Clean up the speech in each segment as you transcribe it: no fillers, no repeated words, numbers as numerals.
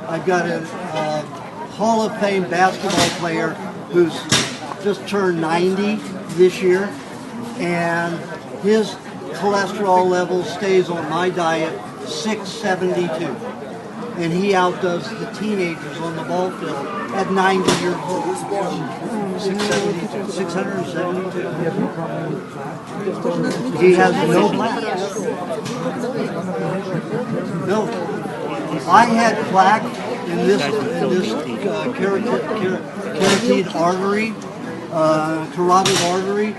I've got a Hall of Fame basketball player who's just turned 90 this year, and his cholesterol level stays on my diet 672. And he outdoes the teenagers on the ball field at 90 years old. 672. 672. He has no plaque. No. I had plaque in this carotid artery, carotid artery,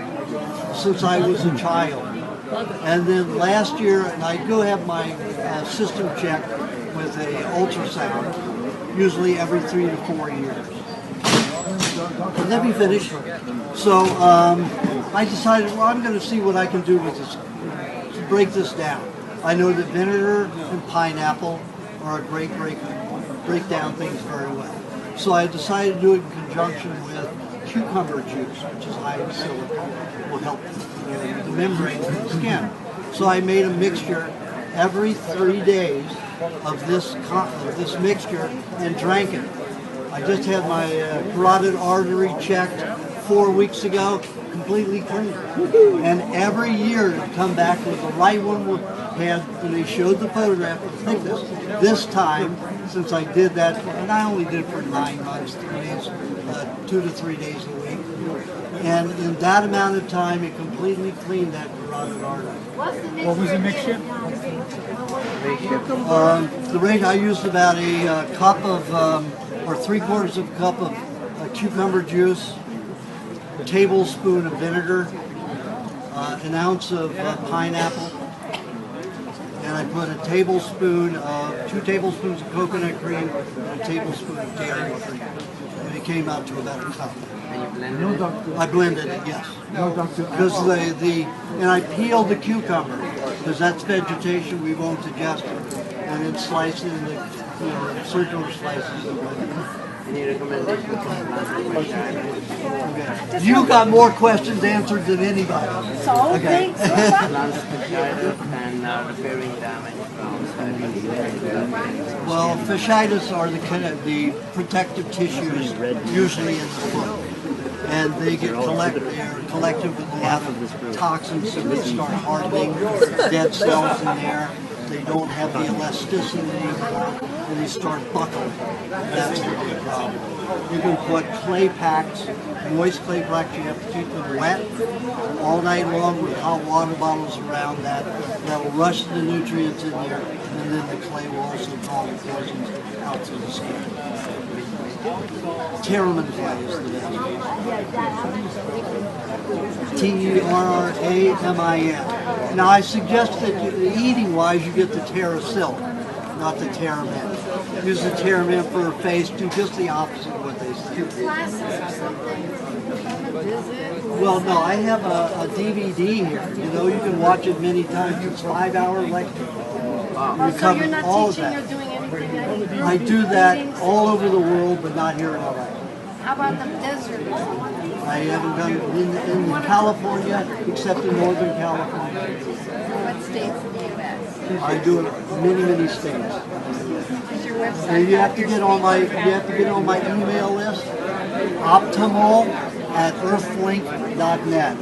since I was a child. And then last year, and I go have my system checked with an ultrasound, usually every 3 to 4 years. Let me finish. So I decided, well, I'm going to see what I can do with this, to break this down. I know that vinegar and pineapple are a great break down things very well. So I decided to do it in conjunction with cucumber juice, which is high in silicone, will help the membrane of the skin. So I made a mixture every 3 days of this mixture and drank it. I just had my carotid artery checked 4 weeks ago, completely clean. And every year to come back with the right one, and they showed the photograph of the thickness. This time, since I did that, and I only did it for 9 months, 3 days, 2 to 3 days a week. And in that amount of time, it completely cleaned that carotid artery. What was the mixture? The rate I used about a cup of, or 3/4 of a cup of cucumber juice, a tablespoon of vinegar, an ounce of pineapple, and I put a tablespoon of, 2 tablespoons of coconut cream, and a tablespoon of dairy cream. And it came out to about a cup. I blended it, yes. Because and I peeled the cucumber, because that's vegetation, we won't digest it. And then slice it into circular slices. Any recommendations for Okay. You got more questions answered than anybody. So, okay. plant fasciitis and repairing damage from Well, fasciitis are the protective tissues usually in the foot. And they get collected with a lot of toxins, so they start hardening, dead cells in there. They don't have the elasticity anymore, and they start buckling. That's the big problem. You can put clay packs, moist clay packs, you have to keep them wet all night long with hot water bottles around that. That will rush the nutrients in there, and then the clay will also draw the poisons out to the skin. Terramin clay is the best. Terramin. Now I suggest that eating-wise you get the Terra Silk, not the Terramin. Use the Terramin for a face, do just the opposite of what they say. Well, no, I have a DVD here. You know, you can watch it many times. It's 5-hour lecture. So you're not teaching or doing anything? I do that all over the world, but not here in LA. How about the desert? I haven't done it in California, except in Northern California. What states in the U.S.? I do it in many states. Is your website? And you have to get on my email list, optimal@earthlink.net.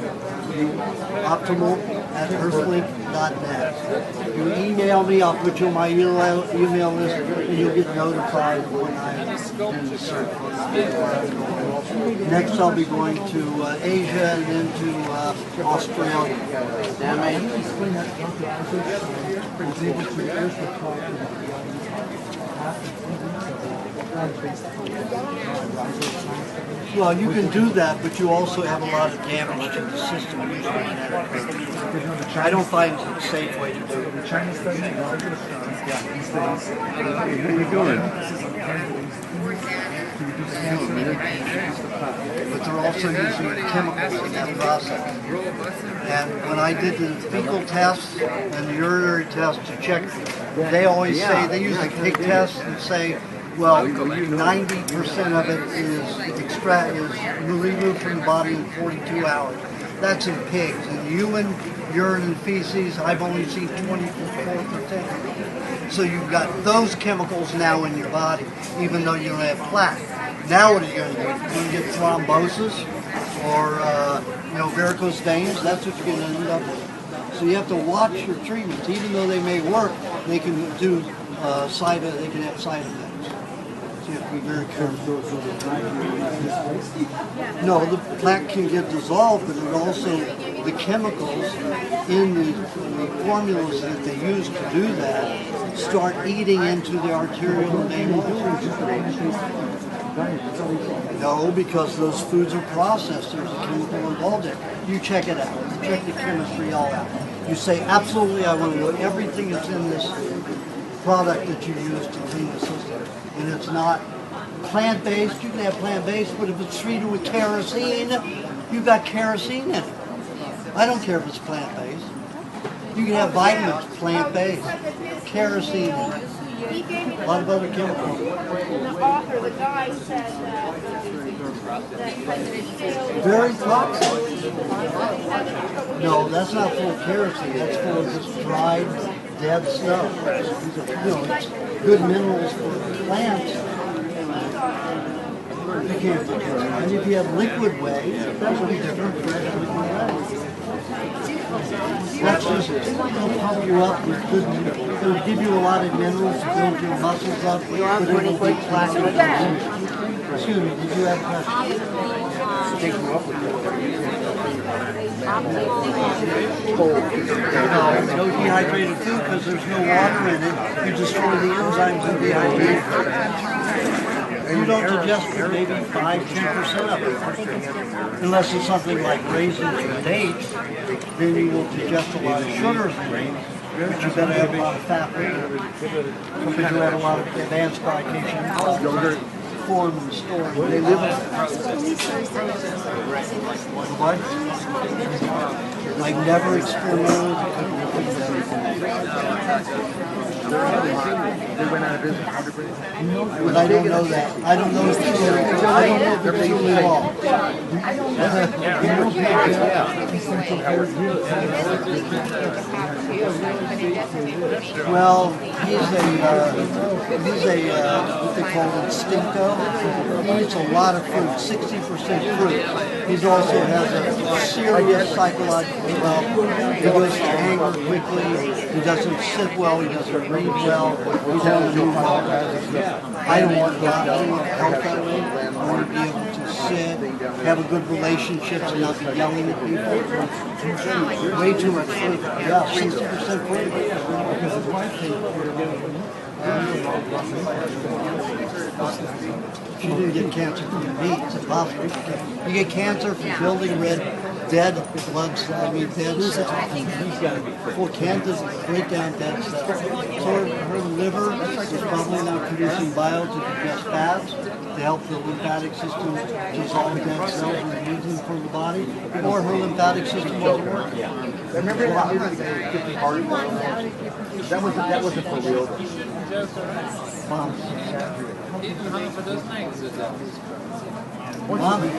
Optimal@earthlink.net. You email me, I'll put you on my email list, and you'll get notified when I do the search. Next, I'll be going to Asia and then to Australia. Well, you can do that, but you also have a lot of damage to the system usually in that approach. I don't find it's a safe way to do it. The Chinese study, Where are you going? But they're also using chemicals in that process. And when I did the fecal tests and the urinary tests to check, they always say, they use a pig test and say, well, 90% of it is removed from the body in 42 hours. That's in pigs. In human urine and feces, I've only seen 24%. So you've got those chemicals now in your body, even though you don't have plaque. Now what are you going to do? You're going to get thrombosis or varicose veins. That's what you're going to end up with. So you have to watch your treatments, even though they may work. They can do they can have side effects. So you have to be very careful. No, the plaque can get dissolved, but it also the chemicals in the formulas that they use to do that start eating into the arterial and venous. No, because those foods are processed. There's a chemical involved in it. You check it out. You check the chemistry all out. You say, absolutely, I want to know everything that's in this product that you use to clean the system. And it's not plant-based. You can have plant-based, but if it's treated with kerosene, you've got kerosene in it. I don't care if it's plant-based. You can have vitamins, plant-based. Kerosene in it. A lot of other chemicals. The author, the guy said that Very toxic. No, that's not full of kerosene. That's full of just dried, dead stuff. It's good minerals for plants. You can't do kerosene. And if you have liquid whey, that would be different. That's just, it'll pump you up with good minerals. It'll give you a lot of minerals to build your muscles up, but it'll be plaque. Excuse me, did you have a question? No dehydrated food because there's no water in it. You destroy the enzymes and dehydrate it. You don't digest maybe 5–10% of it. Unless it's something like raisins or dates, then you will digest a lot of sugars and grains, but you better have a lot of fat in it. Because you have a lot of advanced glycation yogurt formed and stored. They live in what? Like never experimented with They went out of business. but I don't know that. I don't know if it's truly, I don't know if it's truly law. Well, he's a what they call instincto. He eats a lot of fruit, 60% fruit. He also has a serious psychological problem. He goes to anger quickly. He doesn't sit well. He doesn't read well. He doesn't move well. I don't want that. I don't want health that way. I want to be able to sit, have a good relationships, and not be yelling at people. Way too much fruit. Yeah, 60% fruit. She didn't get cancer from the meat. It's impossible. You get cancer from building dead blood cells. Dead cells. Well, cancer break down dead cells. So her liver is probably not producing bile to digest fats to help the lymphatic system dissolve dead cells and remove them from the body, or her lymphatic system wasn't working. Remember that wasn't for real. Vomit.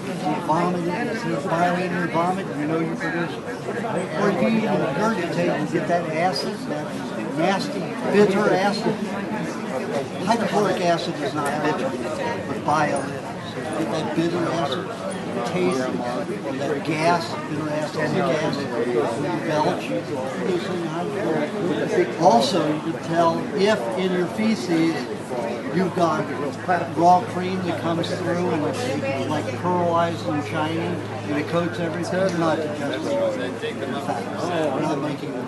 It's violating your vomit, you know you're producing. Or if you even regurgitate and get that acid, that nasty, bitter acid. Hydrochloric acid is not bitter, but bile is. So get that bitter acid, taste, or that gas, bitter acid, and gas, belch, also, you can tell if in your feces you've got raw cream that comes through and it's like pearlized and shiny and it coats everything. You're not digesting fat. We're not making it.